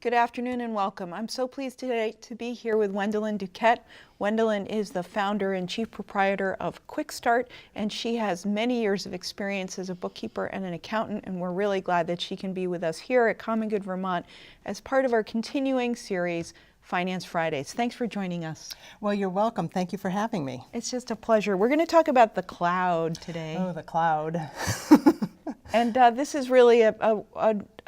Good afternoon and welcome. I'm so pleased today to be here with Wendelyn Duquette. Wendelyn is the founder and chief proprietor of QuickStart, and she has many years of experience as a bookkeeper and an accountant, and we're really glad that she can be with us here at Common Good Vermont as part of our continuing series, Finance Fridays. Thanks for joining us. Well, you're welcome. Thank you for having me. It's just a pleasure. We're going to talk about the cloud today. Oh, the cloud. And this is really a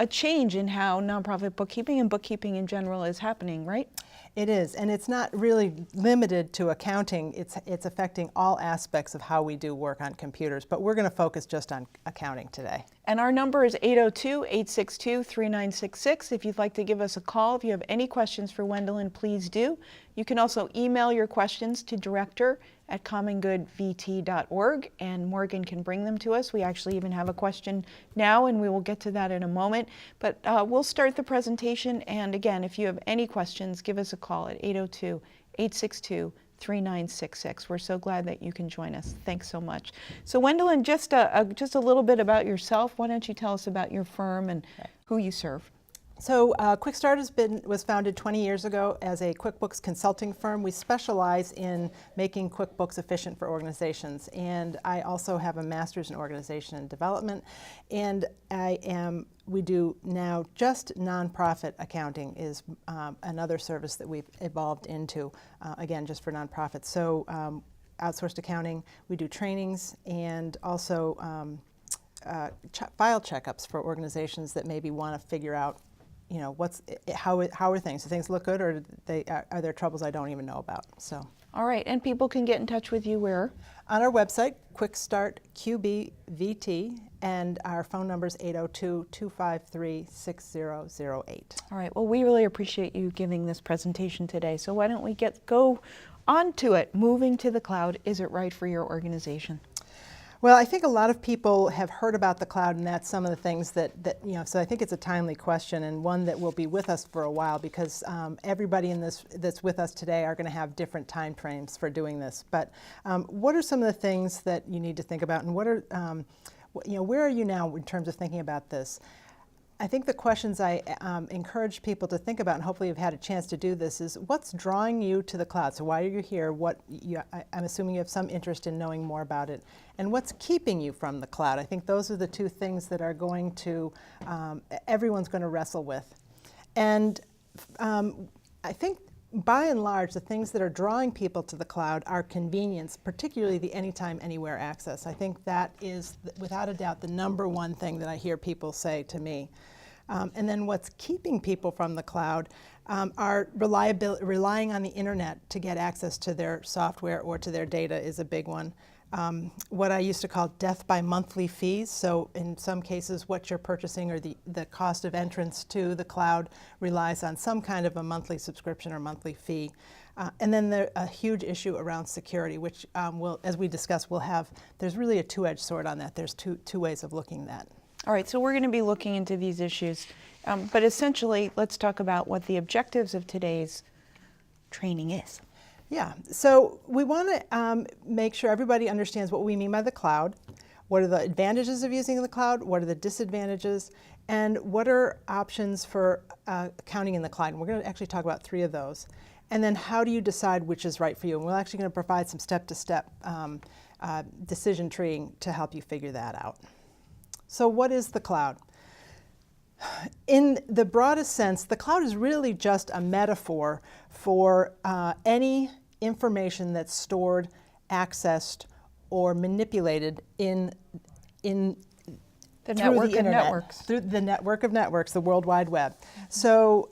change in how nonprofit bookkeeping and bookkeeping in general is happening, right? It is, and it's not really limited to accounting. It's affecting all aspects of how we do work on computers, but we're going to focus just on accounting today. And our number is 802-862-3966. If you'd like to give us a call, if you have any questions for Wendelyn, please do. You can also email your questions to director@commongoodvt.org, and Morgan can bring them to us. We actually even have a question now, and we will get to that in a moment. But we'll start the presentation, and again, if you have any questions, give us a call at 802-862-3966. We're so glad that you can join us. Thanks so much. So Wendelyn, just a little bit about yourself. Why don't you tell us about your firm and who you serve? So QuickStart was founded 20 years ago as a QuickBooks consulting firm. We specialize in making QuickBooks efficient for organizations, and I also have a master's in organization and development, and we do now just nonprofit accounting is another service that we've evolved into, again, just for nonprofits. So outsourced accounting, we do trainings, and also file checkups for organizations that maybe want to figure out, you know, how are things? Do things look good, or are there troubles I don't even know about? So. All right, and people can get in touch with you where? On our website, QuickStart QBVT, and our phone number is 802-253-6008. All right, well, we really appreciate you giving this presentation today. So why don't we go on to it? Moving to the cloud, is it right for your organization? Well, I think a lot of people have heard about the cloud, and that's some of the things that so I think it's a timely question, and one that will be with us for a while, because everybody that's with us today are going to have different time frames for doing this. But what are some of the things that you need to think about, and what are, where are you now in terms of thinking about this? I think the questions I encourage people to think about, and hopefully you've had a chance to do this, is what's drawing you to the cloud? So why are you here? I'm assuming you have some interest in knowing more about it. And what's keeping you from the cloud? I think those are the two things that are going to, everyone's going to wrestle with. And I think by and large, the things that are drawing people to the cloud are convenience, particularly the anytime, anywhere access. I think that is, without a doubt, the number one thing that I hear people say to me. And then what's keeping people from the cloud are relying on the internet to get access to their software or to their data is a big one. What I used to call death by monthly fees. So in some cases, what you're purchasing or the cost of entrance to the cloud relies on some kind of a monthly subscription or monthly fee. And then a huge issue around security, which as we discuss, there's really a two-edged sword on that. There's two ways of looking at that. All right, so we're going to be looking into these issues. But essentially, let's talk about what the objectives of today's training is. Yeah, so we want to make sure everybody understands what we mean by the cloud, what are the advantages of using the cloud, what are the disadvantages, and what are options for accounting in the cloud. And we're going to actually talk about 3 of those. And then how do you decide which is right for you? And we're actually going to provide some step-to-step decision treeing to help you figure that out. So what is the cloud? In the broadest sense, the cloud is really just a metaphor for any information that's stored, accessed, or manipulated through the internet, through the network of networks, the World Wide Web. So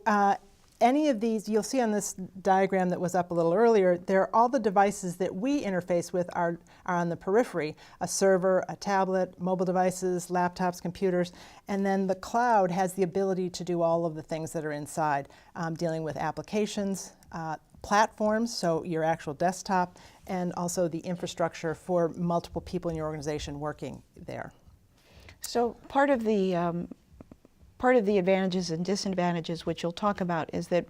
any of these, you'll see on this diagram that was up a little earlier, all the devices that we interface with are on the periphery, a server, a tablet, mobile devices, laptops, computers, and then the cloud has the ability to do all of the things that are inside, dealing with applications, platforms, so your actual desktop, and also the infrastructure for multiple people in your organization working there. So part of the advantages and disadvantages, which you'll talk about, is that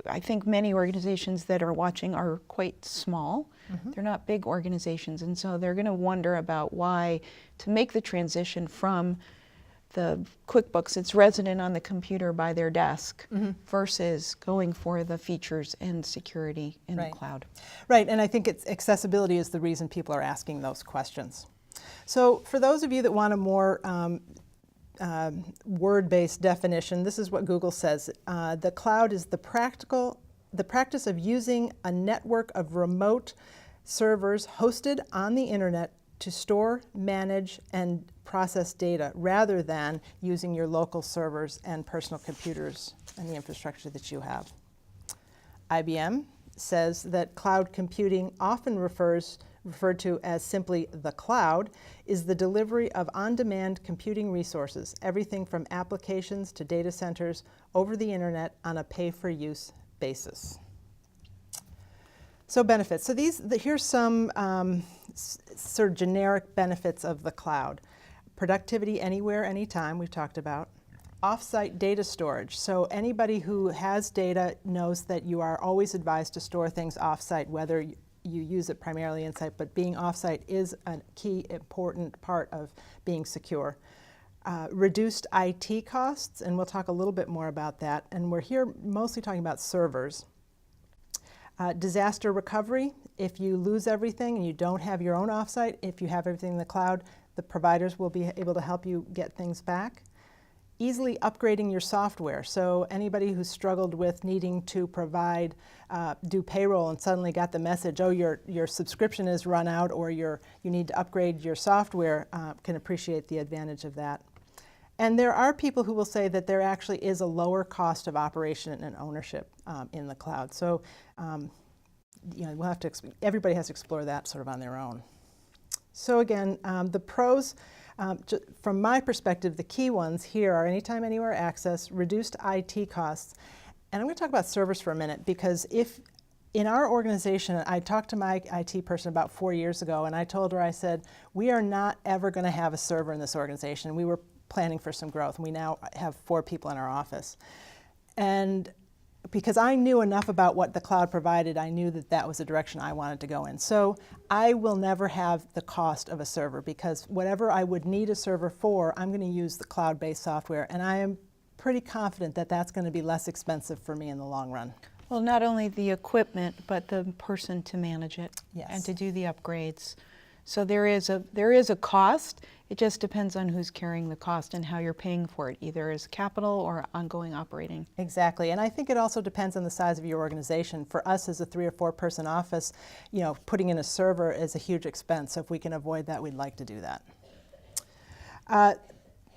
I think many organizations that are watching are quite small. Mm-hmm. They're not big organizations, and so they're going to wonder about why to make the transition from the QuickBooks, it's resident on the computer by their desk versus going for the features and security in the cloud. Right, and I think accessibility is the reason people are asking those questions. So for those of you that want a more word-based definition, this is what Google says. The cloud is the practice of using a network of remote servers hosted on the internet to store, manage, and process data rather than using your local servers and personal computers and the infrastructure that you have. IBM says that cloud computing, often referred to as simply the cloud, is the delivery of on-demand computing resources, everything from applications to data centers over the internet on a pay-for-use basis. So benefits. So here's some sort of generic benefits of the cloud. Productivity anywhere, anytime, we've talked about. Off-site data storage. So anybody who has data knows that you are always advised to store things off-site, whether you use it primarily in-site, but being off-site is a key important part of being secure. Reduced IT costs, and we'll talk a little bit more about that. And we're here mostly talking about servers. Disaster recovery. If you lose everything and you don't have your own offsite, if you have everything in the cloud, the providers will be able to help you get things back. Easily upgrading your software. So anybody who's struggled with needing to provide, do payroll and suddenly got the message, oh, your subscription is run out, or you need to upgrade your software, can appreciate the advantage of that. And there are people who will say that there actually is a lower cost of operation and ownership in the cloud. So, we'll have to, everybody has to explore that sort of on their own. So again, the pros, from my perspective, the key ones here are anytime, anywhere access, reduced IT costs. And I'm going to talk about servers for a minute, because if in our organization, I talked to my IT person about 4 years ago, and I told her, I said, we are not ever going to have a server in this organization. We were planning for some growth, and we now have 4 people in our office. And because I knew enough about what the cloud provided, I knew that that was the direction I wanted to go in. So I will never have the cost of a server, because whatever I would need a server for, I'm going to use the cloud-based software, and I am pretty confident that that's going to be less expensive for me in the long run. Well, not only the equipment, but the person to manage it and to do the upgrades. So there is a cost. It just depends on who's carrying the cost and how you're paying for it, either as capital or ongoing operating. Exactly, and I think it also depends on the size of your organization. For us as a 3 or 4 person office, putting in a server is a huge expense. So if we can avoid that, we'd like to do that.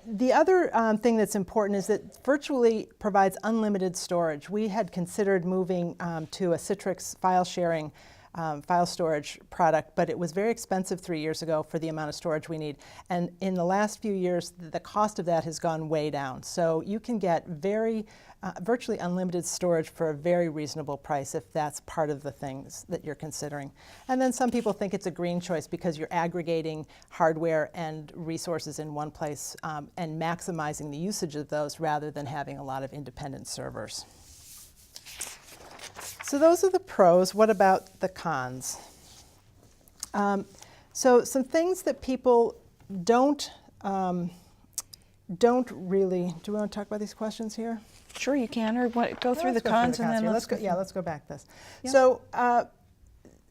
The other thing that's important is that Virtually provides unlimited storage. We had considered moving to a Citrix file sharing file storage product, but it was very expensive 3 years ago for the amount of storage we need. And in the last few years, the cost of that has gone way down. So you can get virtually unlimited storage for a very reasonable price if that's part of the things that you're considering. And then some people think it's a green choice because you're aggregating hardware and resources in one place and maximizing the usage of those rather than having a lot of independent servers. So those are the pros. What about the cons? So some things that people don't really. Do we want to talk about these questions here? Sure, you can, or go through the cons and then let's go back this. Yeah. So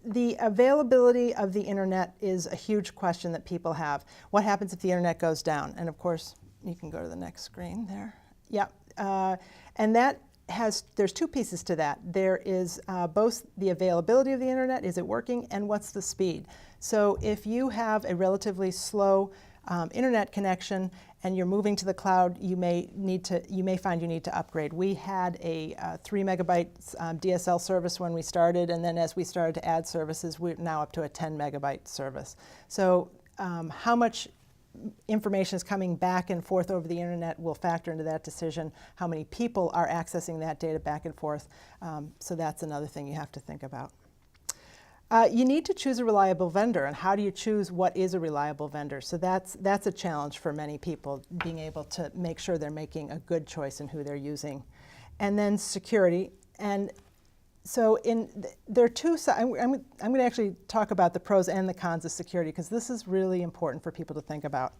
the availability of the internet is a huge question that people have. What happens if the internet goes down? And of course, you can go to the next screen there. Yeah, and that there's 2 pieces to that. There is both the availability of the internet, is it working, and what's the speed. So if you have a relatively slow internet connection and you're moving to the cloud, you may find you need to upgrade. We had a 3 megabyte DSL service when we started, and then as we started to add services, we're now up to a 10 megabyte service. So how much information is coming back and forth over the internet will factor into that decision. How many people are accessing that data back and forth? So that's another thing you have to think about. You need to choose a reliable vendor, and how do you choose what is a reliable vendor? So that's a challenge for many people, being able to make sure they're making a good choice in who they're using. And then security. And so there are 2 sides. I'm going to actually talk about the pros and the cons of security, because this is really important for people to think about.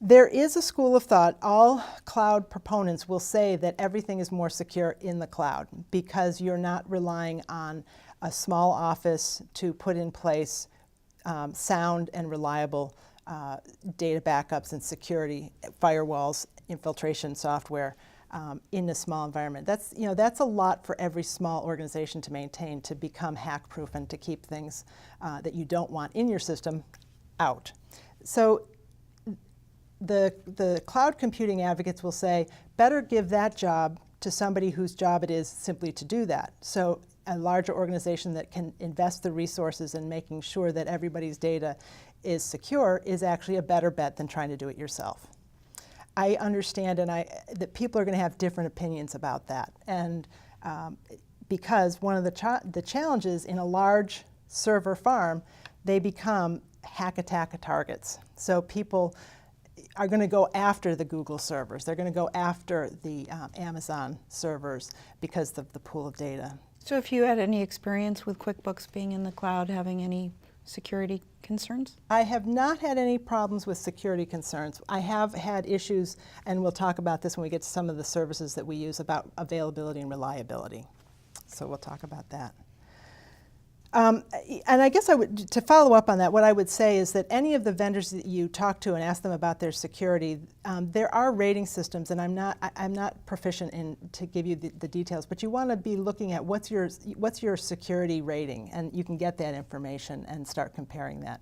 There is a school of thought, all cloud proponents will say that everything is more secure in the cloud because you're not relying on a small office to put in place sound and reliable data backups and security firewalls, infiltration software in a small environment. That's a lot for every small organization to maintain, to become hack-proof and to keep things that you don't want in your system out. So the cloud computing advocates will say, better give that job to somebody whose job it is simply to do that. So a larger organization that can invest the resources in making sure that everybody's data is secure is actually a better bet than trying to do it yourself. I understand that people are going to have different opinions about that. And because one of the challenges in a large server farm, they become hack attack targets. So people are going to go after the Google servers. They're going to go after the Amazon servers because of the pool of data. So if you had any experience with QuickBooks being in the cloud, having any security concerns? I have not had any problems with security concerns. I have had issues, and we'll talk about this when we get to some of the services that we use, about availability and reliability. So we'll talk about that. And I guess to follow up on that, what I would say is that any of the vendors that you talk to and ask them about their security, there are rating systems, and I'm not proficient in to give you the details, but you want to be looking at what's your security rating, and you can get that information and start comparing that.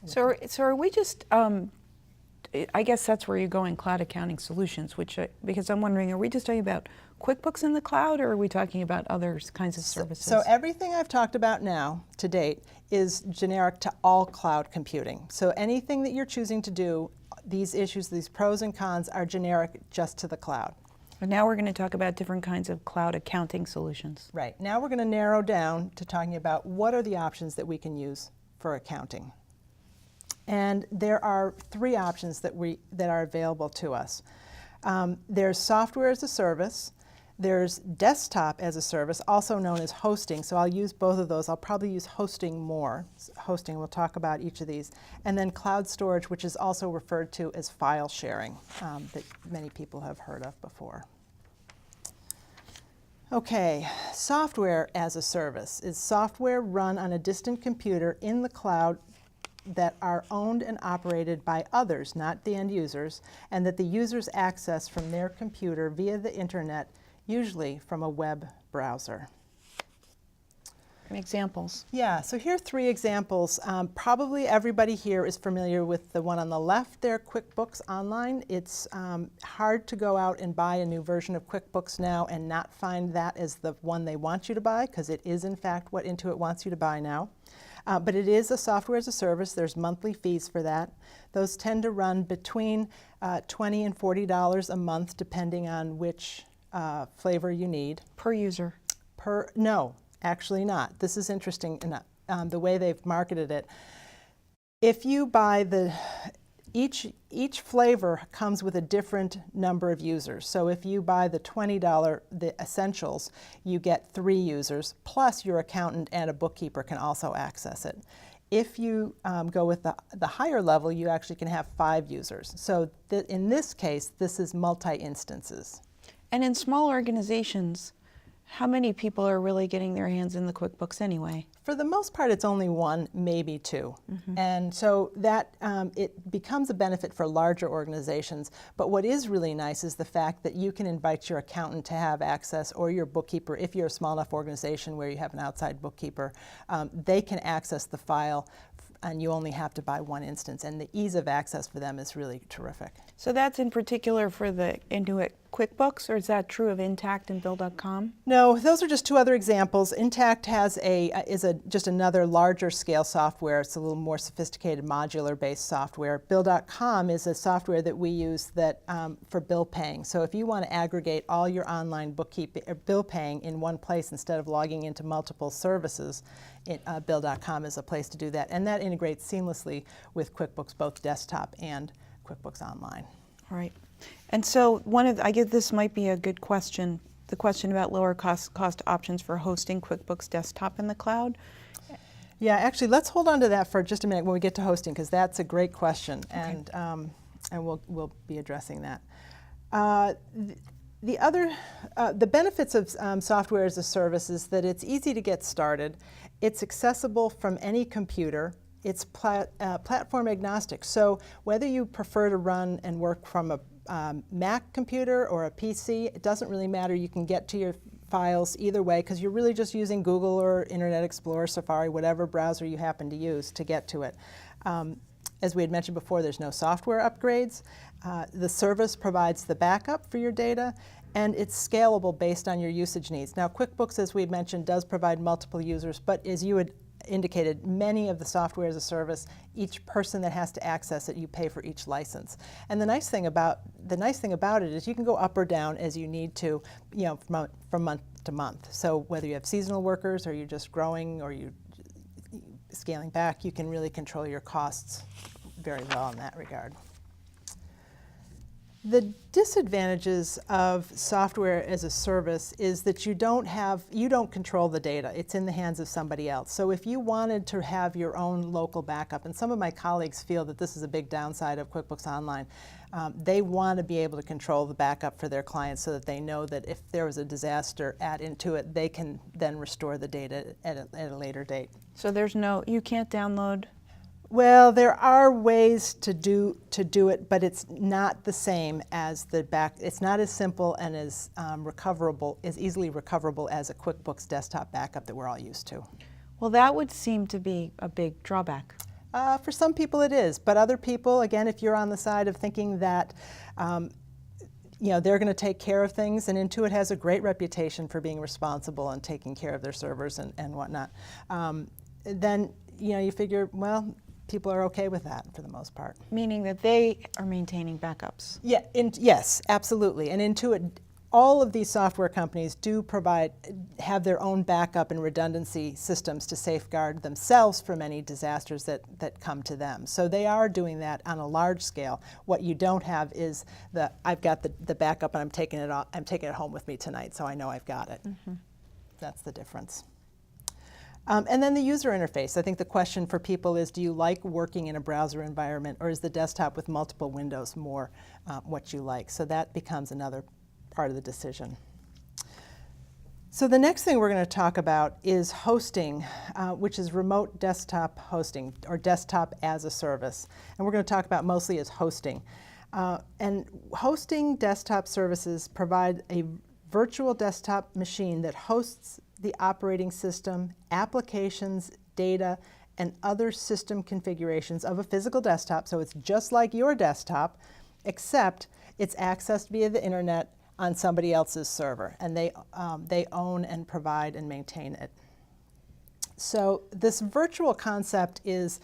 So are we just, I guess that's where you go in cloud accounting solutions, because I'm wondering, are we just talking about QuickBooks in the cloud, or are we talking about other kinds of services? So everything I've talked about now to date is generic to all cloud computing. So anything that you're choosing to do, these issues, these pros and cons, are generic just to the cloud. And now we're going to talk about different kinds of cloud accounting solutions. Right. Now we're going to narrow down to talking about what are the options that we can use for accounting. And there are three options that are available to us. There's software as a service. There's desktop as a service, also known as hosting. So I'll use both of those. I'll probably use hosting more. Hosting, we'll talk about each of these. And then cloud storage, which is also referred to as file sharing, that many people have heard of before. Okay, software as a service is software run on a distant computer in the cloud that are owned and operated by others, not the end users, and that the users access from their computer via the internet, usually from a web browser. Examples. Yeah, so here are three examples. Probably everybody here is familiar with the one on the left there, QuickBooks Online. It's hard to go out and buy a new version of QuickBooks now and not find that as the one they want you to buy, because it is in fact what Intuit wants you to buy now. But it is a software as a service. There's monthly fees for that. Those tend to run between $20 and $40 a month, depending on which flavor you need. Per user? No, actually not. This is interesting enough, the way they've marketed it. If you buy each flavor comes with a different number of users. So if you buy the $20, the Essentials, you get 3 users, plus your accountant and a bookkeeper can also access it. If you go with the higher level, you actually can have 5 users. So in this case, this is multi-instances. And in small organizations, how many people are really getting their hands in the QuickBooks anyway? For the most part, it's only 1, maybe 2. Mm-hmm. And so that it becomes a benefit for larger organizations. But what is really nice is the fact that you can invite your accountant to have access, or your bookkeeper, if you're a small enough organization where you have an outside bookkeeper, they can access the file, and you only have to buy 1 instance. And the ease of access for them is really terrific. So that's in particular for the Intuit QuickBooks, or is that true of Intact and Bill.com? No, those are just 2 other examples. Intact is just another larger scale software. It's a little more sophisticated modular based software. Bill.com is a software that we use that for bill paying. So if you want to aggregate all your online bookkeeping or bill paying in one place instead of logging into multiple services, Bill.com is a place to do that. And that integrates seamlessly with QuickBooks, both desktop and QuickBooks Online. All right. And so I guess this might be a good question, the question about lower cost options for hosting QuickBooks Desktop in the cloud. Yeah, actually, let's hold on to that for just a minute when we get to hosting, because that's a great question. Okay. And and we'll be addressing that. The benefits of software as a service is that it's easy to get started, it's accessible from any computer, it's platform agnostic. So whether you prefer to run and work from a Mac computer or a PC, it doesn't really matter. You can get to your files either way because you're really just using Google or Internet Explorer, Safari, whatever browser you happen to use to get to it. As we had mentioned before, there's no software upgrades. The service provides the backup for your data, and it's scalable based on your usage needs. Now, QuickBooks, as we had mentioned, does provide multiple users, but as you had indicated, many of the software as a service, each person that has to access it, you pay for each license. And the nice thing about it is you can go up or down as you need to, from month to month. So whether you have seasonal workers or you're just growing or you're scaling back, you can really control your costs very well in that regard. The disadvantages of software as a service is that you don't control the data. It's in the hands of somebody else. So if you wanted to have your own local backup, and some of my colleagues feel that this is a big downside of QuickBooks Online, they want to be able to control the backup for their clients so that they know that if there was a disaster at Intuit, they can then restore the data at a later date. So you can't download? Well, there are ways to do it, but it's not the same as it's not as simple and as easily recoverable as a QuickBooks desktop backup that we're all used to. Well, that would seem to be a big drawback. For some people it is, but other people, again, if you're on the side of thinking that they're going to take care of things, and Intuit has a great reputation for being responsible and taking care of their servers and whatnot, then you figure, well, people are okay with that for the most part. Meaning that they are maintaining backups. Yeah, yes, absolutely. And Intuit, all of these software companies do have their own backup and redundancy systems to safeguard themselves from any disasters that come to them. So they are doing that on a large scale. What you don't have is I've got the backup and I'm taking it home with me tonight, so I know I've got it. Mm-hmm. That's the difference. And then the user interface. I think the question for people is, do you like working in a browser environment, or is the desktop with multiple windows more what you like? So that becomes another part of the decision. So the next thing we're going to talk about is hosting, which is remote desktop hosting, or desktop as a service. And we're going to talk about mostly as hosting. And hosting desktop services provide a virtual desktop machine that hosts the operating system, applications, data, and other system configurations of a physical desktop. So it's just like your desktop, except it's accessed via the internet on somebody else's server, and they own and provide and maintain it. So this virtual concept is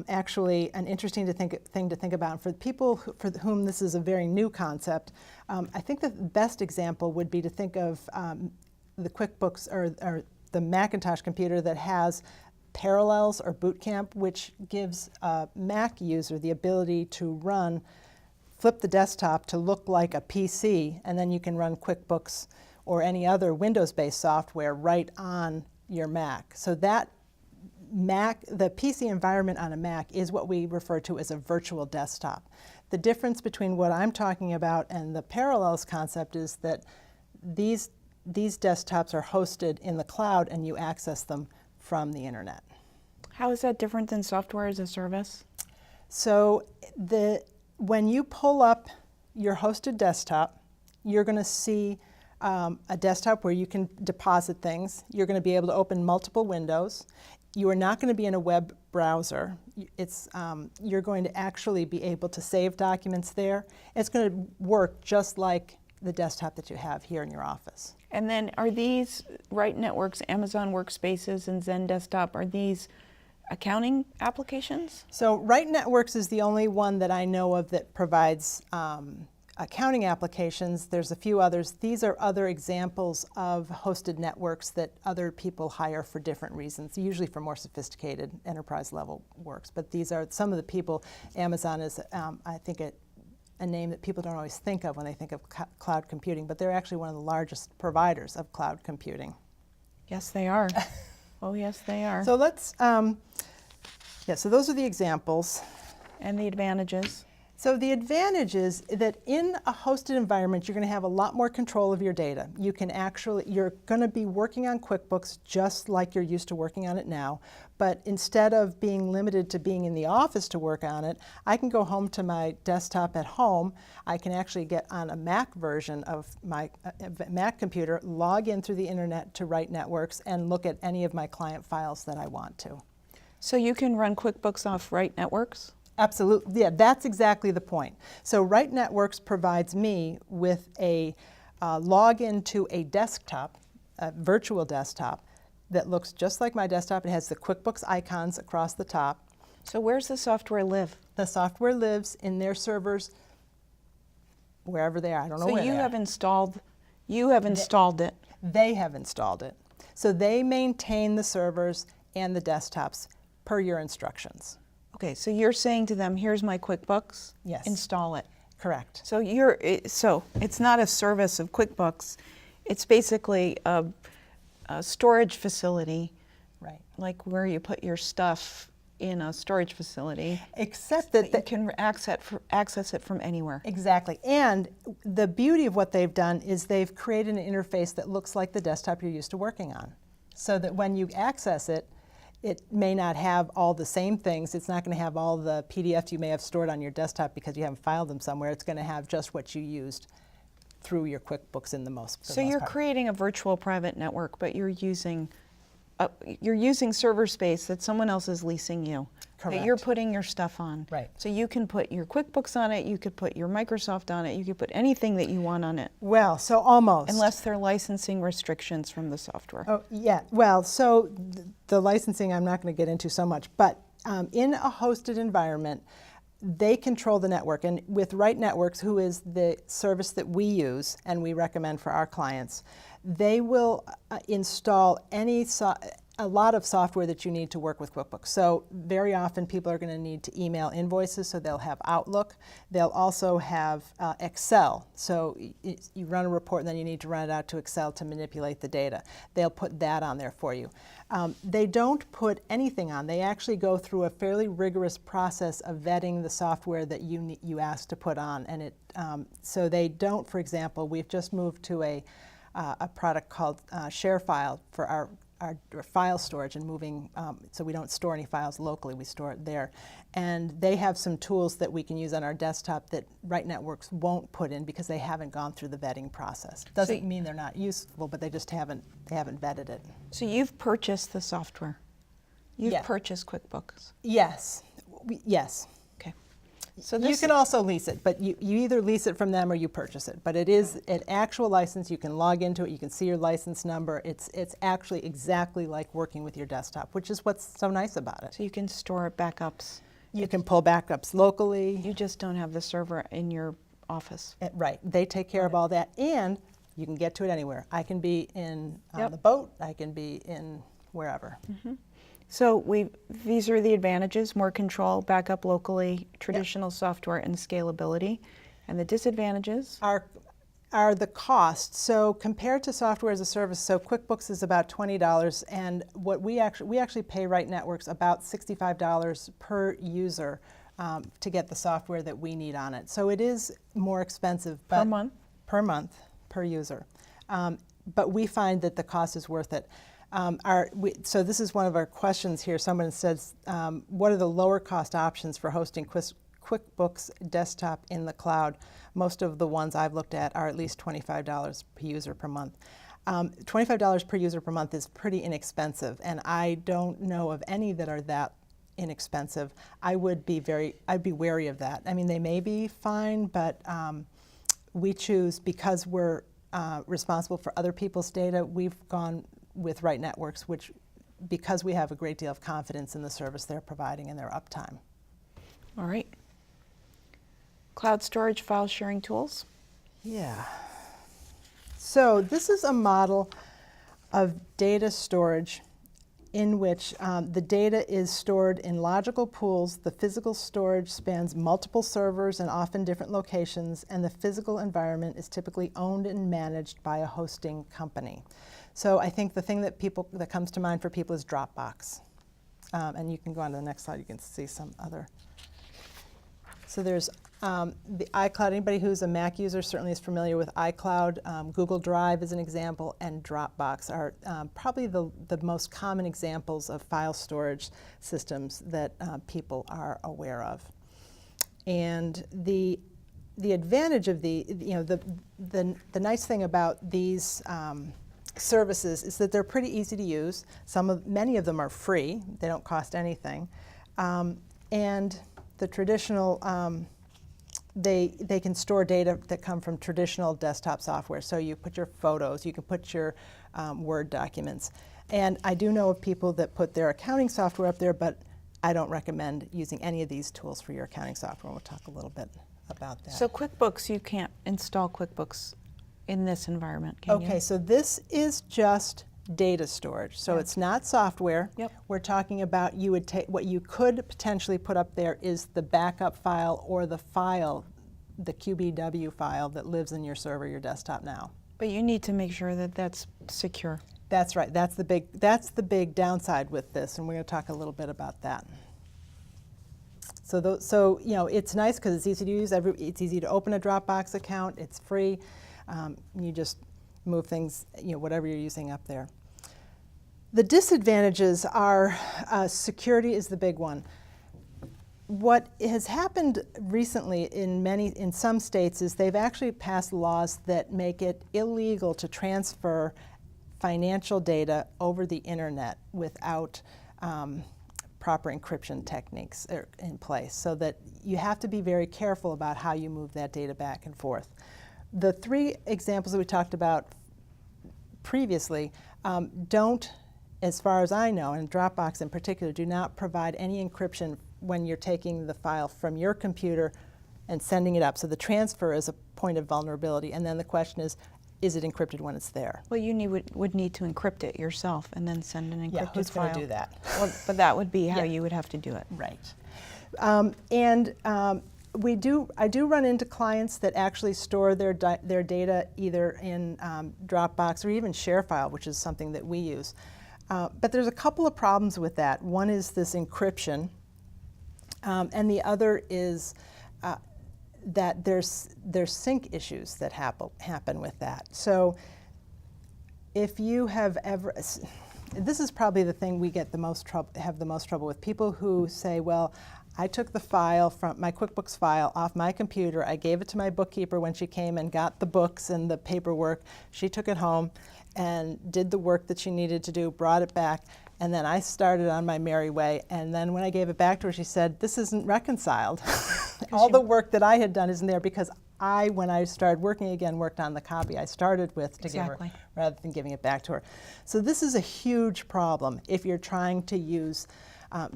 actually an interesting thing to think about. And for people for whom this is a very new concept, I think the best example would be to think of the QuickBooks or the Macintosh computer that has Parallels or Boot Camp, which gives a Mac user the ability to flip the desktop to look like a PC, and then you can run QuickBooks or any other Windows-based software right on your Mac. So that the PC environment on a Mac is what we refer to as a virtual desktop. The difference between what I'm talking about and the Parallels concept is that these desktops are hosted in the cloud and you access them from the internet. How is that different than software as a service? So when you pull up your hosted desktop, you're going to see a desktop where you can deposit things. You're going to be able to open multiple windows. You are not going to be in a web browser. You're going to actually be able to save documents there. It's going to work just like the desktop that you have here in your office. And then are these Right Networks, Amazon Workspaces, and Zen Desktop, are these accounting applications? So Right Networks is the only one that I know of that provides accounting applications. There's a few others. These are other examples of hosted networks that other people hire for different reasons, usually for more sophisticated enterprise level works. But these are some of the people. Amazon is, I think, a name that people don't always think of when they think of cloud computing, but they're actually one of the largest providers of cloud computing. Yes, they are. Oh, yes, they are. So let's, so those are the examples. And the advantages. So the advantage is that in a hosted environment, you're going to have a lot more control of your data. You're going to be working on QuickBooks just like you're used to working on it now, but instead of being limited to being in the office to work on it, I can go home to my desktop at home. I can actually get on a Mac version of my Mac computer, log in through the internet to Right Networks, and look at any of my client files that I want to. So you can run QuickBooks off Right Networks? Absolutely, yeah, that's exactly the point. So Right Networks provides me with a login to a desktop, a virtual desktop, that looks just like my desktop. It has the QuickBooks icons across the top. So where's the software live? The software lives in their servers, wherever they are. I don't know where they are. So you have installed it. They have installed it. So they maintain the servers and the desktops per your instructions. Okay, so you're saying to them, here's my QuickBooks, Yes. install it. Correct. So so it's not a service of QuickBooks, it's basically a storage facility, Right. like where you put your stuff in a storage facility. Except that You can access it from anywhere. Exactly. And the beauty of what they've done is they've created an interface that looks like the desktop you're used to working on. So that when you access it, it may not have all the same things. It's not going to have all the PDFs you may have stored on your desktop because you haven't filed them somewhere. It's going to have just what you used through your QuickBooks in the most. So you're creating a virtual private network, but you're using server space that someone else is leasing you. Correct. That you're putting your stuff on. Right. So you can put your QuickBooks on it, you could put your Microsoft on it, you could put anything that you want on it. Well, so almost. Unless there are licensing restrictions from the software. Oh, yeah. Well, so the licensing I'm not going to get into so much, but in a hosted environment, they control the network. And with Right Networks, who is the service that we use and we recommend for our clients, they will install a lot of software that you need to work with QuickBooks. So very often people are going to need to email invoices, so they'll have Outlook. They'll also have Excel. So you run a report and then you need to run it out to Excel to manipulate the data. They'll put that on there for you. They don't put anything on. They actually go through a fairly rigorous process of vetting the software that you ask to put on. And so they don't, for example, we've just moved to a product called ShareFile for our file storage and moving, so we don't store any files locally, we store it there. And they have some tools that we can use on our desktop that Right Networks won't put in because they haven't gone through the vetting process. Doesn't mean they're not useful, but they just haven't vetted it. So you've purchased the software. You've purchased QuickBooks. Yes, yes. Okay. So You can also lease it, but you either lease it from them or you purchase it. But it is an actual license. You can log into it. You can see your license number. It's actually exactly like working with your desktop, which is what's so nice about it. So you can store backups. You can pull backups locally. You just don't have the server in your office. Right. They take care of all that, and you can get to it anywhere. I can be on the boat. I can be in wherever. Mm-hmm. So these are the advantages: more control, backup locally, traditional software, and scalability. And the disadvantages are the cost. So compared to software as a service, so QuickBooks is about $20, and what we actually pay Right Networks about $65 per user to get the software that we need on it. So it is more expensive, but per month. Per month, per user. But we find that the cost is worth it. So this is one of our questions here. Someone says, what are the lower cost options for hosting QuickBooks Desktop in the cloud? Most of the ones I've looked at are at least $25 per user per month. $25 per user per month is pretty inexpensive, and I don't know of any that are that inexpensive. I'd be wary of that. I mean, they may be fine, but we choose, because we're responsible for other people's data, we've gone with Right Networks, because we have a great deal of confidence in the service they're providing and their uptime. All right. Cloud storage file sharing tools. Yeah. So this is a model of data storage in which the data is stored in logical pools. The physical storage spans multiple servers and often different locations, and the physical environment is typically owned and managed by a hosting company. So I think the thing that comes to mind for people is Dropbox. And you can go on to the next slide, you can see some other. So there's the iCloud. Anybody who's a Mac user certainly is familiar with iCloud. Google Drive is an example, and Dropbox are probably the most common examples of file storage systems that people are aware of. And the advantage of the nice thing about these services is that they're pretty easy to use. Many of them are free; they don't cost anything, and the traditional they can store data that come from traditional desktop software. So you put your photos, you can put your Word documents, and I do know of people that put their accounting software up there, but I don't recommend using any of these tools for your accounting software. We'll talk a little bit about that. So QuickBooks, you can't install QuickBooks in this environment, can you? Okay, so this is just data storage. So it's not software. Yep. We're talking about you would take what you could potentially put up there is the backup file or the file, the QBW file that lives in your server, your desktop now. But you need to make sure that that's secure. That's right. That's the big downside with this, and we're going to talk a little bit about that. So you know, it's nice because it's easy to use. It's easy to open a Dropbox account. It's free. You just move things, you know, whatever you're using up there. The disadvantages are security is the big one. What has happened recently in some states is they've actually passed laws that make it illegal to transfer financial data over the internet without proper encryption techniques in place, so that you have to be very careful about how you move that data back and forth. The three examples that we talked about previously don't, as far as I know, and Dropbox in particular, do not provide any encryption when you're taking the file from your computer and sending it up. So the transfer is a point of vulnerability, and then the question is it encrypted when it's there? Well, you would need to encrypt it yourself and then send an encrypted Yeah, who's file. going to do that? Well, but that would be how you would have to do it. Right. I do run into clients that actually store their data either in Dropbox or even ShareFile, which is something that we use. But there's a couple of problems with that. One is this encryption, and the other is that there's sync issues that happen with that. So if you have ever, this is probably the thing we get have the most trouble with, people who say, well, I took the file from my QuickBooks file off my computer. I gave it to my bookkeeper when she came and got the books and the paperwork. She took it home and did the work that she needed to do, brought it back, and then I started on my merry way. And then when I gave it back to her, she said, this isn't reconciled. All the work that I had done isn't there because when I started working again, worked on the copy I started with to give her, rather than giving it back to her. So this is a huge problem if you're trying to use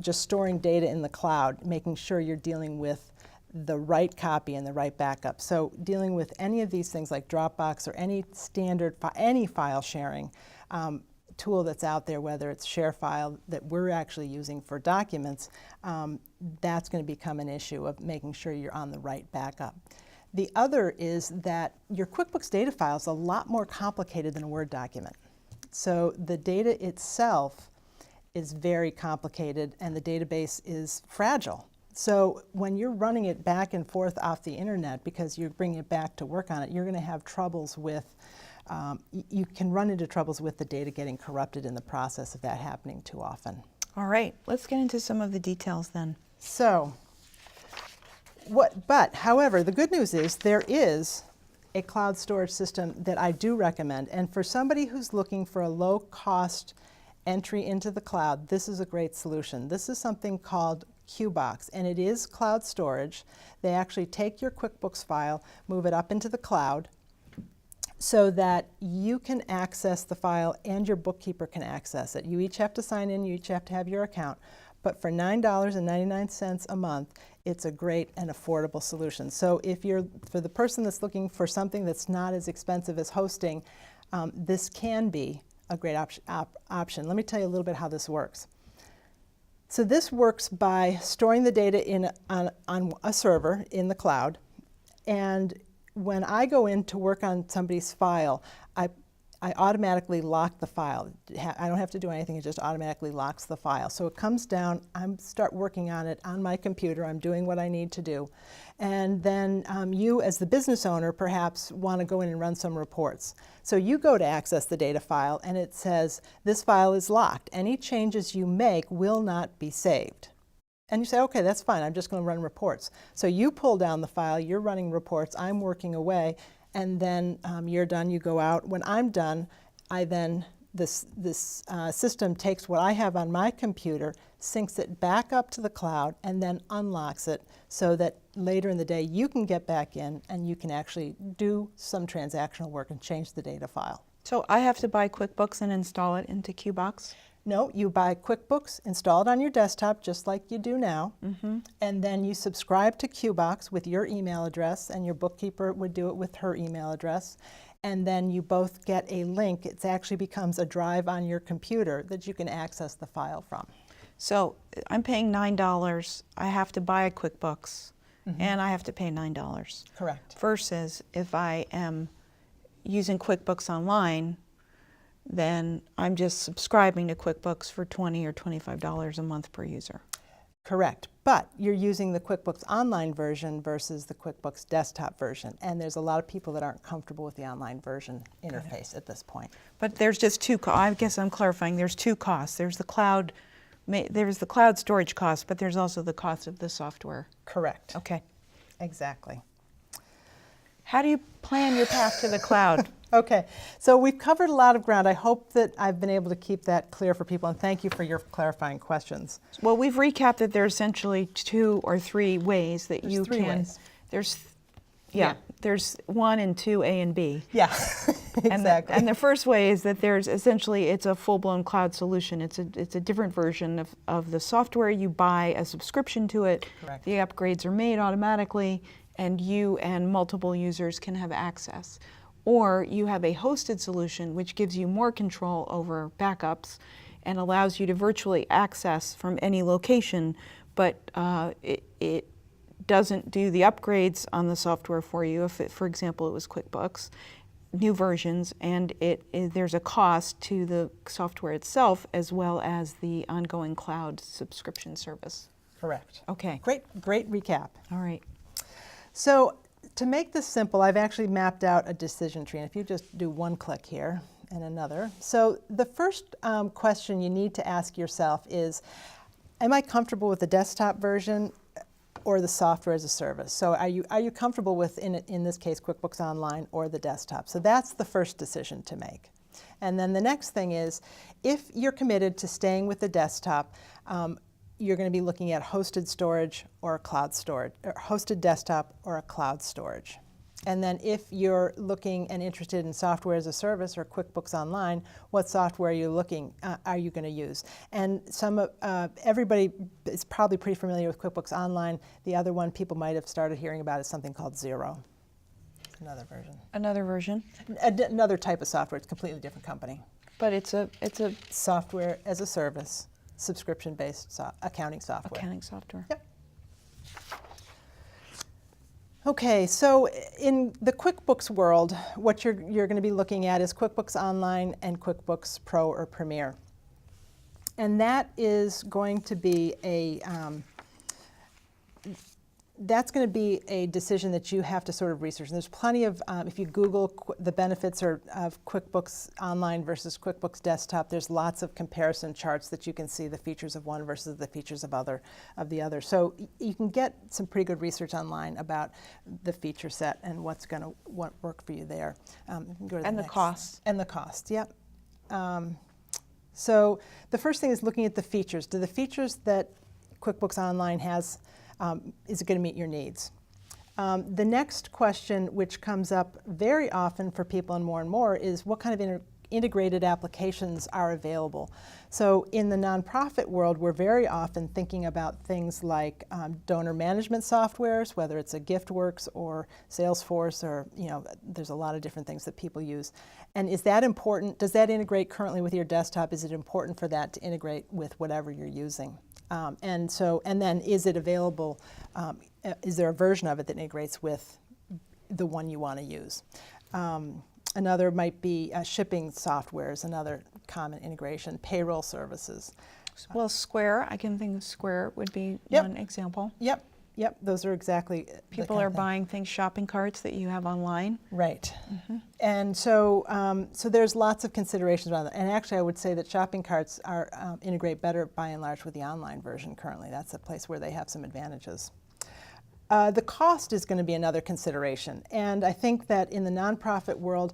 just storing data in the cloud, making sure you're dealing with the right copy and the right backup. So dealing with any of these things like Dropbox or any standard, any file sharing tool that's out there, whether it's ShareFile that we're actually using for documents, that's going to become an issue of making sure you're on the right backup. The other is that your QuickBooks data file is a lot more complicated than a Word document. So the data itself is very complicated and the database is fragile. So when you're running it back and forth off the internet because you're bringing it back to work on it, you're going to have troubles with, you can run into troubles with the data getting corrupted in the process of that happening too often. All right, let's get into some of the details then. So, however, the good news is there is a cloud storage system that I do recommend. And for somebody who's looking for a low-cost entry into the cloud, this is a great solution. This is something called QBox, and it is cloud storage. They actually take your QuickBooks file, move it up into the cloud, so that you can access the file and your bookkeeper can access it. You each have to sign in, you each have to have your account. But for $9.99 a month, it's a great and affordable solution. So if for the person that's looking for something that's not as expensive as hosting, this can be a great option. Let me tell you a little bit how this works. So this works by storing the data on a server in the cloud, and when I go in to work on somebody's file, I automatically lock the file. I don't have to do anything, it just automatically locks the file. So it comes down, I start working on it on my computer, I'm doing what I need to do. And then you as the business owner perhaps want to go in and run some reports. So you go to access the data file and it says, this file is locked. Any changes you make will not be saved. And you say, okay, that's fine, I'm just going to run reports. So you pull down the file, you're running reports, I'm working away, and then you're done, you go out. When I'm done, this system takes what I have on my computer, syncs it back up to the cloud, and then unlocks it so that later in the day you can get back in and you can actually do some transactional work and change the data file. So I have to buy QuickBooks and install it into QBox? No, you buy QuickBooks, install it on your desktop just like you do now, and then you subscribe to QBox with your email address, and your bookkeeper would do it with her email address. And then you both get a link. It actually becomes a drive on your computer that you can access the file from. So I'm paying $9. I have to buy a QuickBooks, and I have to pay $9. Correct. Versus if I am using QuickBooks Online, then I'm just subscribing to QuickBooks for $20 or $25 a month per user. Correct, but you're using the QuickBooks Online version versus the QuickBooks Desktop version, and there's a lot of people that aren't comfortable with the online version interface at this point. But there's just two, I guess I'm clarifying, there's two costs. There's the cloud storage cost, but there's also the cost of the software. Correct. Okay. Exactly. How do you plan your path to the cloud? Okay, so we've covered a lot of ground. I hope that I've been able to keep that clear for people, and thank you for your clarifying questions. Well, we've recapped that there are essentially 2 or 3 ways that There's you 3 can. ways. There's 1 and 2, A and B. Yeah, exactly. And the first way is that there's essentially, it's a full-blown cloud solution. It's a different version of the software. You buy a subscription to it. Correct. The upgrades are made automatically, and you and multiple users can have access. Or you have a hosted solution which gives you more control over backups and allows you to virtually access from any location, but it doesn't do the upgrades on the software for you. If, for example, it was QuickBooks, new versions, and there's a cost to the software itself as well as the ongoing cloud subscription service. Correct. Okay. Great recap. All right. So to make this simple, I've actually mapped out a decision tree. And if you just do one click here and another. So the first question you need to ask yourself is, am I comfortable with the desktop version or the software as a service? So are you comfortable with, in this case, QuickBooks Online or the desktop? So that's the first decision to make. And then the next thing is, if you're committed to staying with the desktop, you're going to be looking at hosted storage or a cloud storage, or hosted desktop or a cloud storage. And then if you're looking and interested in software as a service or QuickBooks Online, what software are you going to use? And everybody is probably pretty familiar with QuickBooks Online. The other one people might have started hearing about is something called Xero. Another version. Another version. Another type of software. It's a completely different company. But it's a software as a service, subscription-based accounting software. Accounting software. Yep. Okay, so in the QuickBooks world, what you're going to be looking at is QuickBooks Online and QuickBooks Pro or Premier. And that is going to be a decision that you have to sort of research. And there's plenty of, if you Google the benefits of QuickBooks Online versus QuickBooks Desktop, there's lots of comparison charts that you can see the features of one versus the features of the other. So you can get some pretty good research online about the feature set and what work for you there. And the cost. And the cost, yep. So the first thing is looking at the features. Do the features that QuickBooks Online has, is it going to meet your needs? The next question, which comes up very often for people and more, is what kind of integrated applications are available? So in the nonprofit world, we're very often thinking about things like donor management softwares, whether it's a GiftWorks or Salesforce, or there's a lot of different things that people use. And is that important? Does that integrate currently with your desktop? Is it important for that to integrate with whatever you're using? And then is it available, is there a version of it that integrates with the one you want to use? Another might be shipping software is another common integration, payroll services. Well, Square, I can think of Square would be Yep. one example. Yep, yep, those are exactly the People kind are of thing. buying things, shopping carts that you have online. Right. And so, so there's lots of considerations around that. And actually, I would say that shopping carts are integrate better by and large with the online version currently. That's a place where they have some advantages. The cost is going to be another consideration. And I think that in the nonprofit world,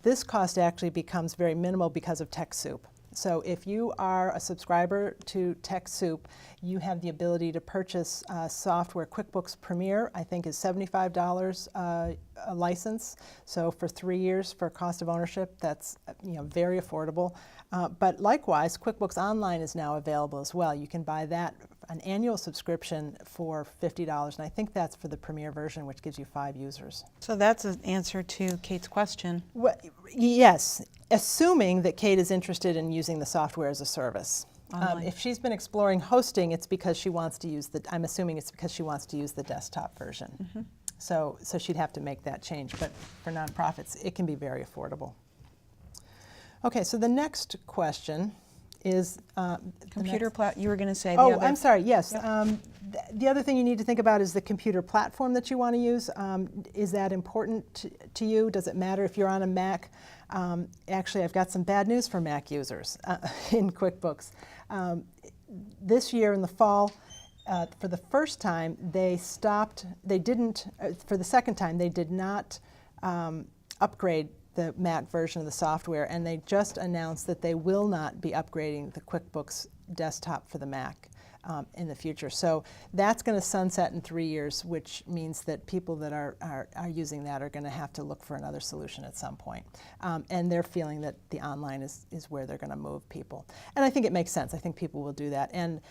this cost actually becomes very minimal because of TechSoup. So if you are a subscriber to TechSoup, you have the ability to purchase software. QuickBooks Premier, I think, is $75 a license. So for 3 years for cost of ownership, that's very affordable. But likewise, QuickBooks Online is now available as well. You can buy that, an annual subscription for $50, and I think that's for the Premier version, which gives you 5 users. So that's an answer to Kate's question. Well, yes, assuming that Kate is interested in using the software as a service. If she's been exploring hosting, it's because she wants to use I'm assuming it's because she wants to use the desktop version. So she'd have to make that change, but for nonprofits, it can be very affordable. Okay, so the next question is Computer you were going to say the Oh, other. I'm sorry, yes. Yep. The other thing you need to think about is the computer platform that you want to use. Is that important to you? Does it matter if you're on a Mac? Actually, I've got some bad news for Mac users in QuickBooks. This year in the fall, for the first time, for the second time, they did not upgrade the Mac version of the software, and they just announced that they will not be upgrading the QuickBooks desktop for the Mac in the future. So that's going to sunset in 3 years, which means that people that are using that are going to have to look for another solution at some point. And they're feeling that the online is where they're going to move people. And I think it makes sense. I think people will do that. And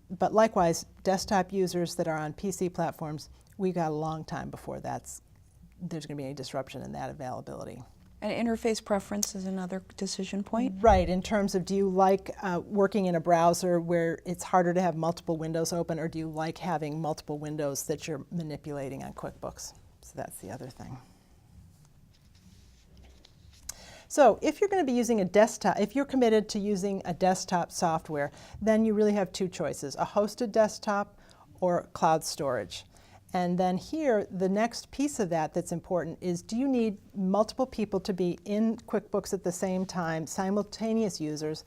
but likewise, desktop users that are on PC platforms, we got a long time before there's going to be any disruption in that availability. And interface preference is another decision point. Right, in terms of do you like working in a browser where it's harder to have multiple windows open, or do you like having multiple windows that you're manipulating on QuickBooks? So that's the other thing. So if you're going to be using a desktop, if you're committed to using a desktop software, then you really have 2 choices, a hosted desktop or cloud storage. And then here, the next piece of that that's important is, do you need multiple people to be in QuickBooks at the same time, simultaneous users?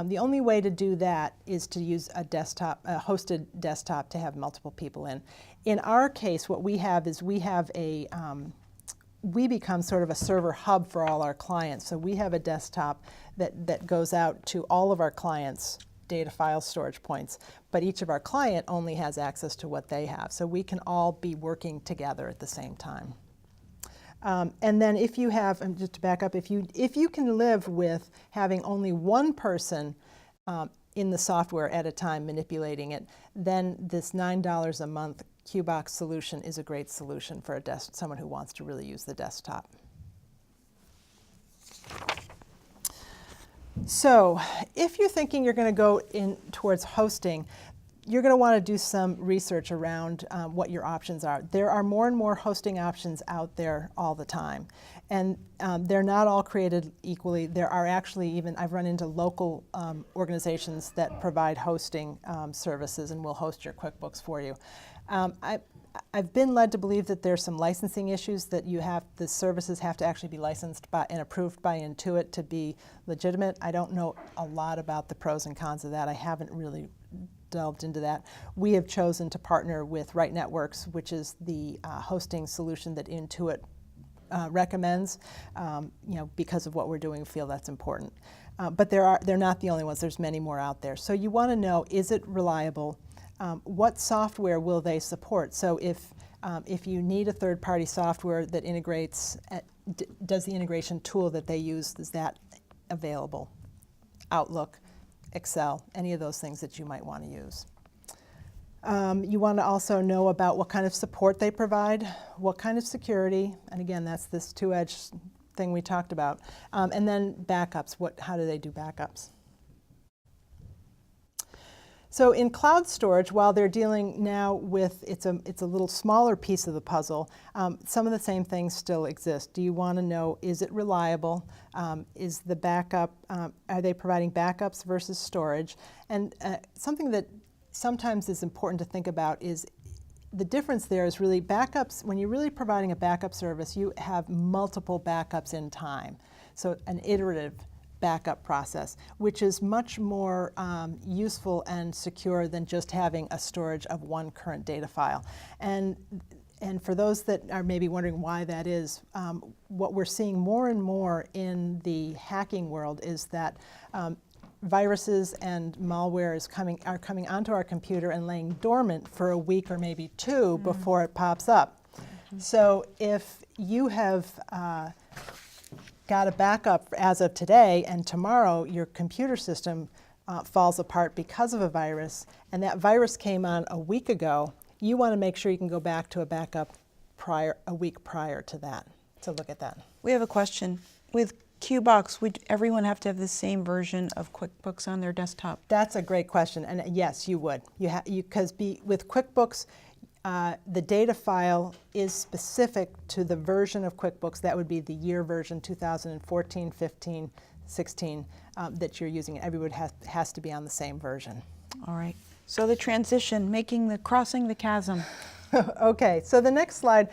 The only way to do that is to use a hosted desktop to have multiple people in. In our case, what we have is we become sort of a server hub for all our clients. So we have a desktop that goes out to all of our clients' data file storage points, but each of our client only has access to what they have. So we can all be working together at the same time. And then if you have, and just to back up, if you can live with having only one person in the software at a time manipulating it, then this $9 a month QBox solution is a great solution for someone who wants to really use the desktop. So if you're thinking you're going to go in towards hosting, you're going to want to do some research around what your options are. There are more and more hosting options out there all the time. And they're not all created equally. There are actually even, I've run into local organizations that provide hosting services and will host your QuickBooks for you. I've been led to believe that there's some licensing issues, that the services have to actually be licensed by and approved by Intuit to be legitimate. I don't know a lot about the pros and cons of that. I haven't really delved into that. We have chosen to partner with Right Networks, which is the hosting solution that Intuit recommends. Because of what we're doing, we feel that's important. But they're not the only ones. There's many more out there. So you want to know, is it reliable? What software will they support? So if you need a third-party software that integrates, does the integration tool that they use, is that available? Outlook, Excel, any of those things that you might want to use. You want to also know about what kind of support they provide, what kind of security, and again, that's this two-edged thing we talked about. And then backups, how do they do backups? So in cloud storage, while they're dealing now with, it's a little smaller piece of the puzzle, some of the same things still exist. Do you want to know, is it reliable? Is the backup, are they providing backups versus storage? And something that sometimes is important to think about is the difference there is really backups. When you're really providing a backup service, you have multiple backups in time. So an iterative backup process, which is much more useful and secure than just having a storage of one current data file. And for those that are maybe wondering why that is, what we're seeing more and more in the hacking world is that viruses and malware are coming onto our computer and laying dormant for a week or maybe two before it pops up. So if you have got a backup as of today, and tomorrow your computer system falls apart because of a virus, and that virus came on a week ago, you want to make sure you can go back to a backup a week prior to that. So look at that. We have a question. With QBox, would everyone have to have the same version of QuickBooks on their desktop? That's a great question, and yes, you would. Because with QuickBooks, the data file is specific to the version of QuickBooks. That would be the year version 2014, 15, 16 that you're using. Everyone has to be on the same version. All right. So the transition, crossing the chasm. Okay. So the next slide,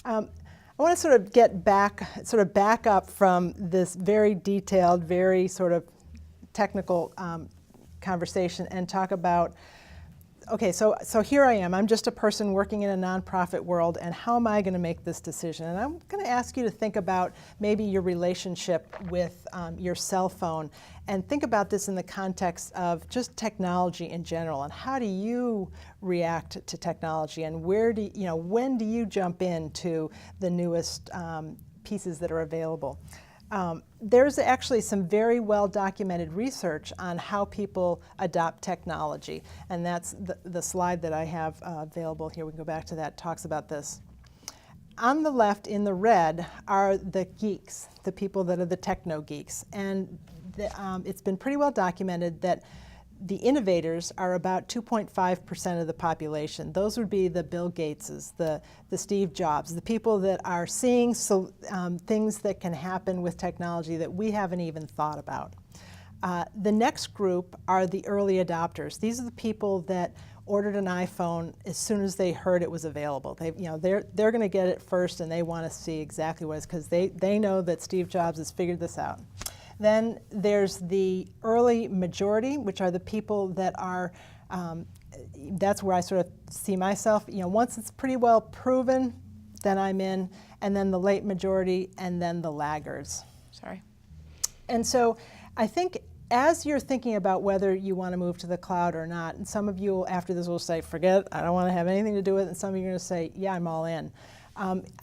I want to sort of back up from this very detailed, very sort of technical conversation and talk about. Okay, so here I am. I'm just a person working in a nonprofit world, and how am I going to make this decision? And I'm going to ask you to think about maybe your relationship with your cell phone, and think about this in the context of just technology in general, and how do you react to technology, and when do you jump into the newest pieces that are available? There's actually some very well documented research on how people adopt technology, and that's the slide that I have available here. We can go back to that, talks about this. On the left in the red are the geeks, the people that are the techno geeks, and it's been pretty well documented that the innovators are about 2.5% of the population. Those would be the Bill Gateses, the Steve Jobs, the people that are seeing things that can happen with technology that we haven't even thought about. The next group are the early adopters. These are the people that ordered an iPhone as soon as they heard it was available. They're going to get it first, and they want to see exactly what it is because they know that Steve Jobs has figured this out. Then there's the early majority, which are the people that are, that's where I sort of see myself. Once it's pretty well proven, then I'm in, and then the late majority, and then the laggards. Sorry. And so I think as you're thinking about whether you want to move to the cloud or not, and some of you after this will say, forget it, I don't want to have anything to do with it, and some of you are going to say, yeah, I'm all in.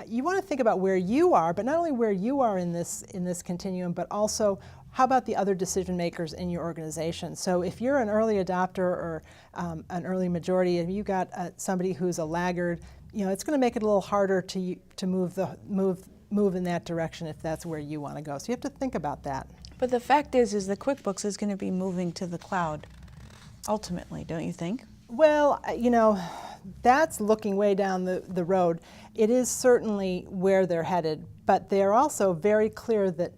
You want to think about where you are, but not only where you are in this continuum, but also how about the other decision makers in your organization. So if you're an early adopter or an early majority, and you got somebody who's a laggard, it's going to make it a little harder to move in that direction if that's where you want to go. So you have to think about that. But the fact is that QuickBooks is going to be moving to the cloud ultimately, don't you think? Well, that's looking way down the road. It is certainly where they're headed, but they're also very clear that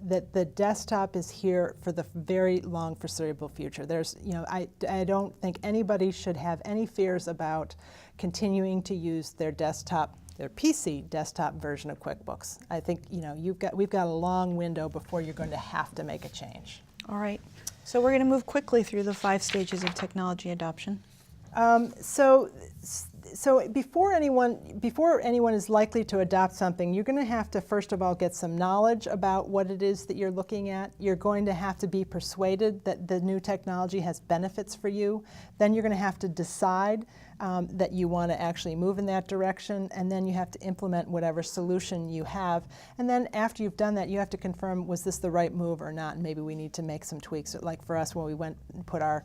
that the desktop is here for the very long foreseeable future. There's, I don't think anybody should have any fears about continuing to use their PC desktop version of QuickBooks. I think we've got a long window before you're going to have to make a change. All right. So we're going to move quickly through the 5 stages of technology adoption. So before anyone is likely to adopt something, you're going to have to first of all get some knowledge about what it is that you're looking at. You're going to have to be persuaded that the new technology has benefits for you. Then you're going to have to decide that you want to actually move in that direction, and then you have to implement whatever solution you have. And then after you've done that, you have to confirm, was this the right move or not, and maybe we need to make some tweaks. Like for us, when we went and put our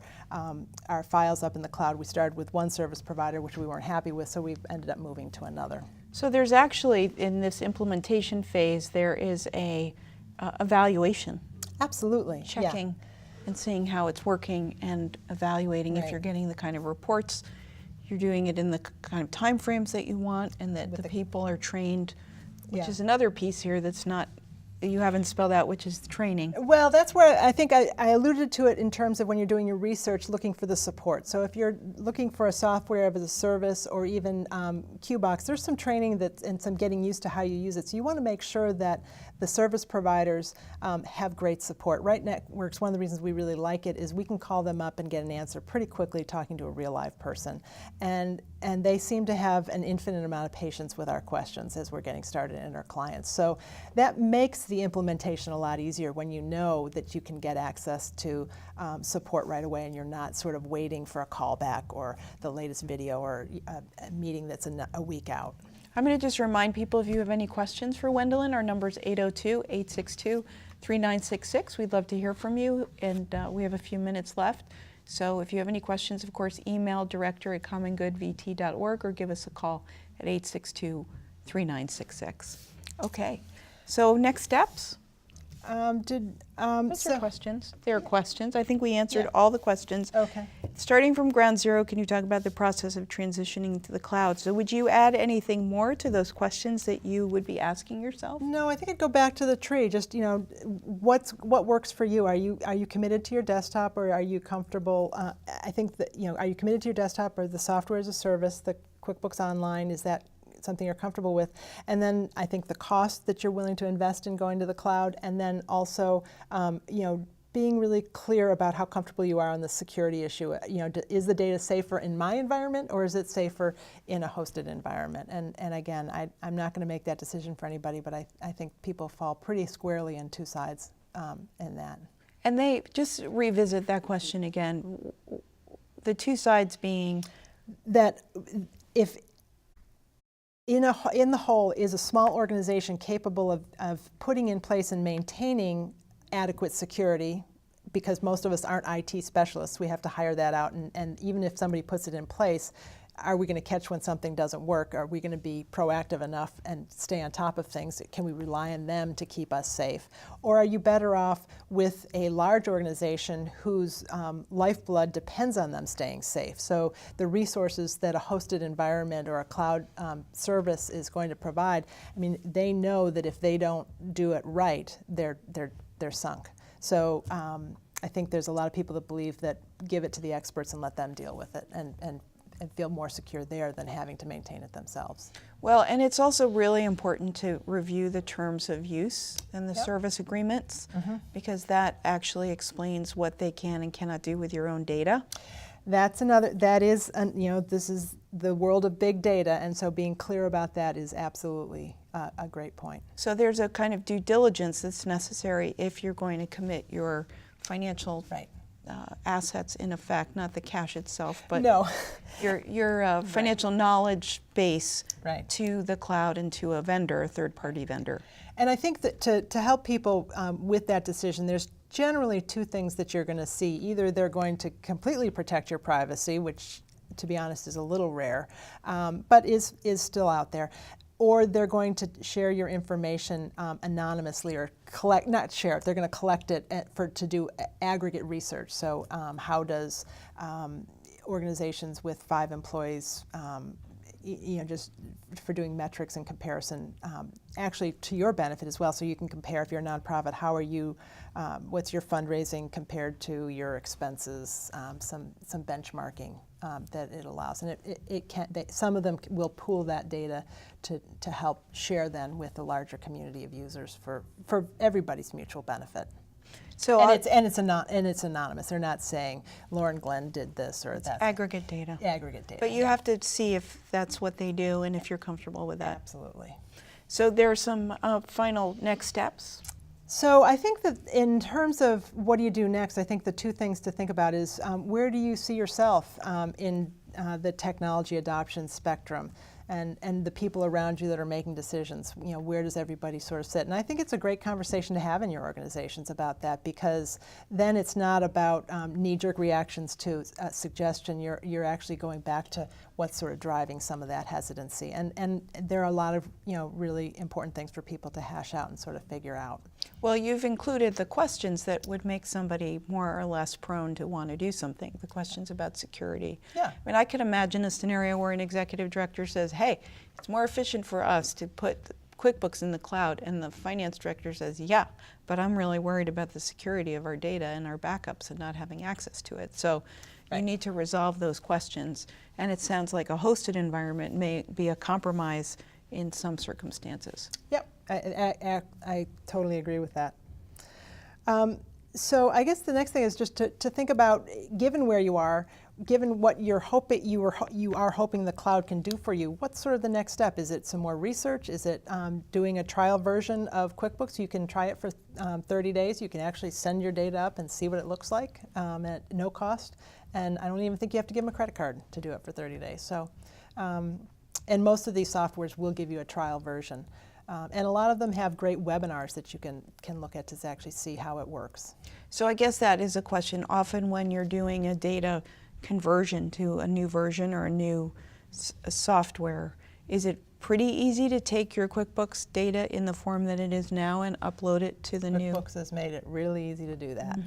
files up in the cloud, we started with one service provider, which we weren't happy with, so we ended up moving to another. So there's actually, in this implementation phase, there is a evaluation. Absolutely. Checking. and seeing how it's working and evaluating if Right. you're getting the kind of reports, you're doing it in the kind of time frames that you want, and that With the the- people are trained, which Yeah. is another piece here that's not, you haven't spelled out, which is the training. Well, that's where I think I alluded to it in terms of when you're doing your research, looking for the support. So if you're looking for a software as a service or even QBox, there's some training and some getting used to how you use it. So you want to make sure that the service providers have great support. Right Networks, one of the reasons we really like it is we can call them up and get an answer pretty quickly talking to a real live person. And they seem to have an infinite amount of patience with our questions as we're getting started and our clients. So that makes the implementation a lot easier when you know that you can get access to support right away and you're not sort of waiting for a callback or the latest video or a meeting that's a week out. I'm going to just remind people, if you have any questions for Wendelyn, our number is 802-862-3966. We'd love to hear from you, and we have a few minutes left. So if you have any questions, of course, email director@commongoodvt.org or give us a call at 862-3966. Okay, so next steps? Those are questions. There are questions. I think we answered all the questions. Okay. Starting from ground zero, can you talk about the process of transitioning to the cloud? So would you add anything more to those questions that you would be asking yourself? No, I think I'd go back to the tree. Just, what works for you? Are you committed to your desktop, or are you comfortable? I think that, are you committed to your desktop or the software as a service, the QuickBooks Online? Is that something you're comfortable with? And then I think the cost that you're willing to invest in going to the cloud, and then also, being really clear about how comfortable you are on the security issue. Is the data safer in my environment, or is it safer in a hosted environment? And again, I'm not going to make that decision for anybody, but I think people fall pretty squarely in two sides in that. And they just revisit that question again. The two sides being that if in the whole is a small organization capable of putting in place and maintaining adequate security, because most of us aren't IT specialists, we have to hire that out, and even if somebody puts it in place, are we going to catch when something doesn't work? Are we going to be proactive enough and stay on top of things? Can we rely on them to keep us safe? Or are you better off with a large organization whose lifeblood depends on them staying safe? So the resources that a hosted environment or a cloud service is going to provide, they know that if they don't do it right, they're sunk. So I think there's a lot of people that believe that give it to the experts and let them deal with it and feel more secure there than having to maintain it themselves. Well, and it's also really important to review the terms of use and the service agreements, because that actually explains what they can and cannot do with your own data. This is the world of big data, and so being clear about that is absolutely a great point. So there's a kind of due diligence that's necessary if you're going to commit your financial assets, in effect, not the cash itself, but your financial knowledge base to the cloud and to a vendor, a third-party vendor. And I think that to help people with that decision, there's generally two things that you're going to see. Either they're going to completely protect your privacy, which, to be honest, is a little rare, but is still out there. Or they're going to share your information anonymously, or not share it, they're going to collect it to do aggregate research. So how does organizations with 5 employees, just for doing metrics and comparison, actually to your benefit as well, so you can compare if you're a nonprofit, how are you, what's your fundraising compared to your expenses, some benchmarking that it allows. And some of them will pool that data to help share then with the larger community of users for everybody's mutual benefit. So it's anonymous. They're not saying Lauren Glenn did this or that. Aggregate data. Aggregate data. But you have to see if that's what they do and if you're comfortable with that. Absolutely. So there are some final next steps. So I think that in terms of what do you do next, I think the two things to think about is where do you see yourself in the technology adoption spectrum, and the people around you that are making decisions. Where does everybody sort of sit? And I think it's a great conversation to have in your organizations about that, because then it's not about knee-jerk reactions to a suggestion. You're actually going back to what's sort of driving some of that hesitancy. And there are a lot of really important things for people to hash out and sort of figure out. Well, you've included the questions that would make somebody more or less prone to want to do something, the questions about security. Yeah. I mean, I could imagine a scenario where an executive director says, hey, it's more efficient for us to put QuickBooks in the cloud, and the finance director says, yeah, but I'm really worried about the security of our data and our backups and not having access to it. So you need to resolve those questions, and it sounds like a hosted environment may be a compromise in some circumstances. Yep, I totally agree with that. So I guess the next thing is just to think about, given where you are, given what you are hoping the cloud can do for you, what's sort of the next step? Is it some more research? Is it doing a trial version of QuickBooks? You can try it for 30 days. You can actually send your data up and see what it looks like at no cost. And I don't even think you have to give them a credit card to do it for 30 days. So, and most of these softwares will give you a trial version. And a lot of them have great webinars that you can look at to actually see how it works. So I guess that is a question. Often when you're doing a data conversion to a new version or a new software, is it pretty easy to take your QuickBooks data in the form that it is now and upload it to the new? QuickBooks has made it really easy to do that.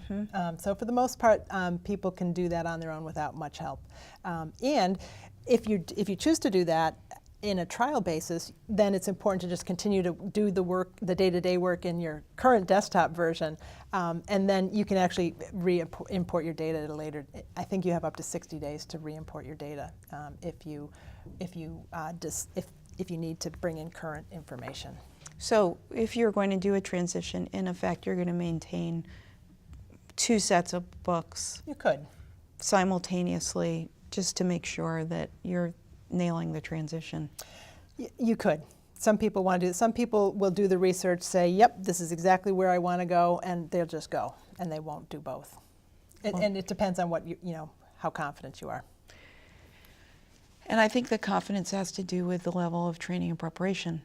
So for the most part, people can do that on their own without much help. And if you choose to do that in a trial basis, then it's important to just continue to do the work, the day-to-day work in your current desktop version, and then you can actually import your data at a later. I think you have up to 60 days to re-import your data if you need to bring in current information. So if you're going to do a transition, in effect, you're going to maintain 2 sets of books. You could simultaneously, just to make sure that you're nailing the transition. You could. Some people want to do it. Some people will do the research, say, yep, this is exactly where I want to go, and they'll just go, and they won't do both. And it depends on what how confident you are. And I think the confidence has to do with the level of training and preparation.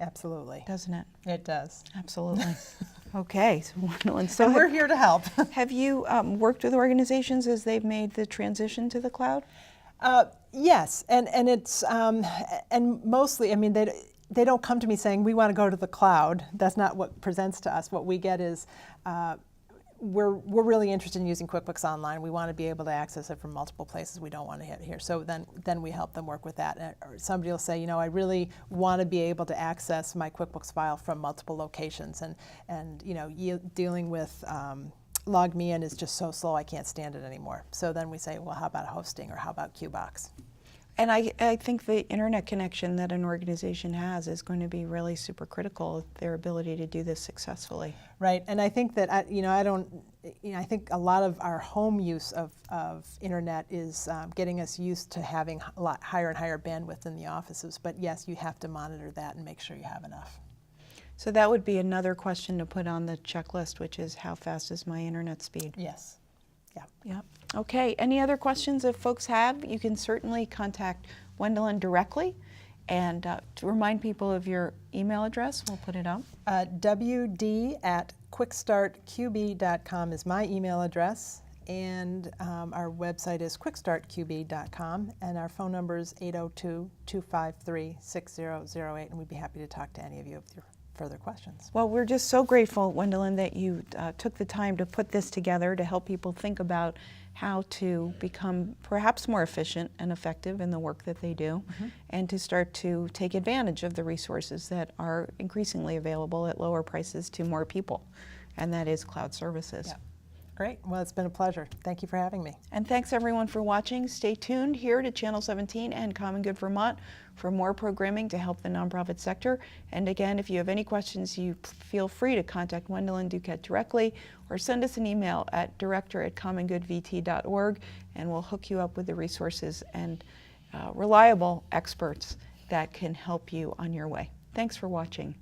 Absolutely. Doesn't it? It does. Absolutely. Okay. So we're here to help. Have you worked with organizations as they've made the transition to the cloud? Yes, and it's and mostly, I mean, they don't come to me saying we want to go to the cloud. That's not what presents to us. What we get is we're really interested in using QuickBooks Online. We want to be able to access it from multiple places. We don't want to hit here. So then we help them work with that. Or somebody will say, I really want to be able to access my QuickBooks file from multiple locations, and dealing with log me in is just so slow I can't stand it anymore. So then we say, well, how about hosting, or how about QBox? And I think the internet connection that an organization has is going to be really super critical, their ability to do this successfully. Right, and I think that I think a lot of our home use of internet is getting us used to having a lot higher and higher bandwidth in the offices. But yes, you have to monitor that and make sure you have enough. So that would be another question to put on the checklist, which is how fast is my internet speed? Yes. Yeah. Yep. Okay. Any other questions if folks have? You can certainly contact Wendelyn directly. And to remind people of your email address, we'll put it up. wd@quickstartqb.com is my email address. And our website is quickstartqb.com. And our phone number is 802-253-6008. And we'd be happy to talk to any of you if you're further questions. Well, we're just so grateful, Wendelyn, that you took the time to put this together to help people think about how to become perhaps more efficient and effective in the work that they do, and to start to take advantage of the resources that are increasingly available at lower prices to more people, and that is cloud services. Yeah. Great. Well, it's been a pleasure. Thank you for having me. And thanks everyone for watching. Stay tuned here to Channel 17 and Common Good Vermont for more programming to help the nonprofit sector. And again, if you have any questions, you feel free to contact Wendelyn Duquette directly, or send us an email at director@commongoodvt.org, and we'll hook you up with the resources and reliable experts that can help you on your way. Thanks for watching.